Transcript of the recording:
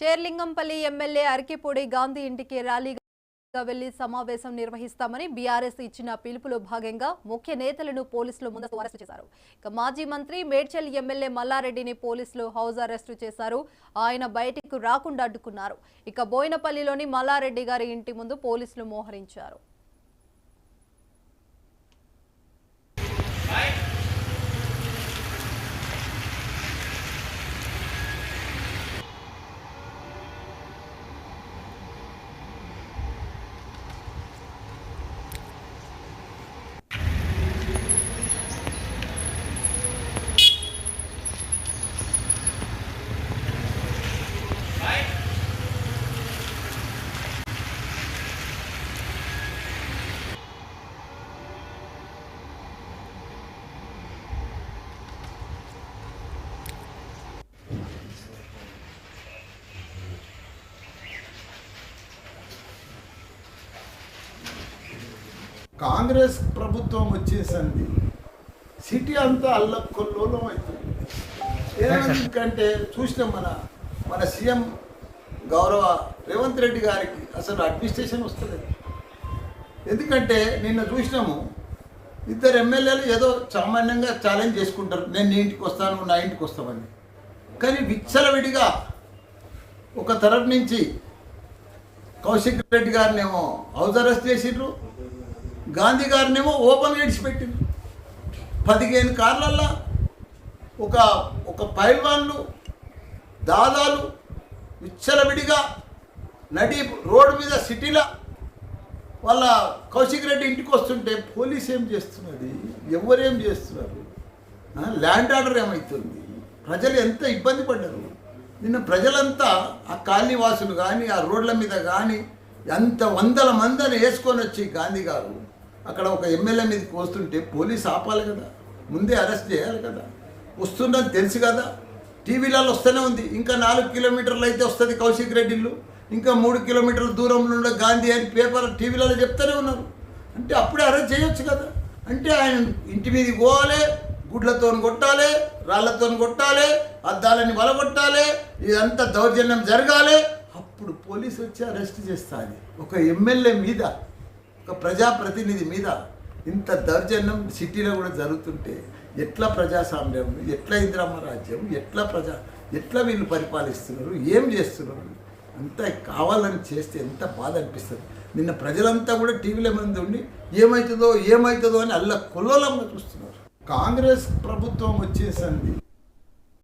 Serilingampally MLA Arikepudi Gandhi ఇంటికి ర్యాలీగా వెళ్లి సమావేశం నిర్వహిస్తామని బీఆర్ఎస్ ఇచ్చిన పిలుపులో భాగంగా ముఖ్య నేతలను పోలీసులు ముందస్తు అరెస్టు చేశారు. ఇక మాజీ మంత్రి మేడ్చల్ ఎమ్మెల్యే మల్లారెడ్డిని పోలీసులు హౌస్ అరెస్టు చేశారు. ఆయన బయటకు రాకుండా అడ్డుకున్నారు. ఇక బోయినపల్లిలోని మల్లారెడ్డి గారి ఇంటి ముందు పోలీసులు మోహరించారు. కాంగ్రెస్ ప్రభుత్వం వచ్చేసింది, సిటీ అంతా అల్లకొల్లోలం అవుతుంది. ఎందుకంటే చూసిన మన సీఎం గౌరవ రేవంత్ రెడ్డి గారికి అసలు అడ్మినిస్ట్రేషన్ వస్తుంది. ఎందుకంటే నిన్న చూసినాము, ఇద్దరు ఎమ్మెల్యేలు ఏదో సామాన్యంగా ఛాలెంజ్ చేసుకుంటారు, నేను నీ ఇంటికి వస్తాను, నా ఇంటికి వస్తామని. కానీ విచ్చలవిడిగా ఒక తరఫు నుంచి కౌశిక్ రెడ్డి గారినేమో హౌస్ అరెస్ట్ చేసిండ్రు, గాంధీ గారినేమో ఓపెన్ విడిచిపెట్టింది. 15 కార్లల్లో ఒక పైల్వాన్లు దాదాలు విచ్చలవిడిగా నడి రోడ్డు మీద సిటీలో వాళ్ళ కౌశిక్ రెడ్డి ఇంటికి వస్తుంటే పోలీస్ ఏం చేస్తున్నది, ఎవరేం చేస్తున్నారు, ల్యాండ్ ఆర్డర్ ఏమవుతుంది, ప్రజలు ఎంత ఇబ్బంది పడ్డారు. నిన్న ప్రజలంతా ఆ కాలనీ వాసులు కానీ ఆ రోడ్ల మీద కానీ ఎంత వందల మందిని వేసుకొని వచ్చి గాంధీ గారు అక్కడ ఒక ఎమ్మెల్యే మీదకి వస్తుంటే పోలీస్ ఆపాలి కదా, ముందే అరెస్ట్ చేయాలి కదా. వస్తుందని తెలుసు కదా, టీవీలలో వస్తూనే ఉంది. ఇంకా 4 కిలోమీటర్లు అయితే వస్తుంది కౌశిక్ రెడ్డి ఇల్లు, ఇంకా 3 కిలోమీటర్ల దూరంలో ఉన్న గాంధీ అని పేపర్ టీవీలలో చెప్తూనే ఉన్నారు. అంటే అప్పుడే అరెస్ట్ చేయొచ్చు కదా. అంటే ఆయన ఇంటి మీదకి పోవాలి, గుడ్లతో కొట్టాలి, రాళ్లతో కొట్టాలి, అద్దాలని వలగొట్టాలి, ఇదంతా దౌర్జన్యం జరగాలి. అప్పుడు పోలీసు వచ్చి అరెస్ట్ చేస్తుంది. ఒక ఎమ్మెల్యే మీద, ఒక ప్రజాప్రతినిధి మీద ఇంత దౌర్జన్యం సిటీలో కూడా జరుగుతుంటే ఎట్లా ప్రజాస్వామ్యం, ఎట్లా ఇందిరమ్మ రాజ్యం, ఎట్లా వీళ్ళు పరిపాలిస్తున్నారు, ఏం చేస్తున్నారు, అంతా కావాలని చేస్తే ఎంత బాధ అనిపిస్తుంది. నిన్న ప్రజలంతా కూడా టీవీల మీద ఉండి ఏమవుతుందో అని అల్ల కొల్లోలంగా చూస్తున్నారు. కాంగ్రెస్ ప్రభుత్వం వచ్చేసింది,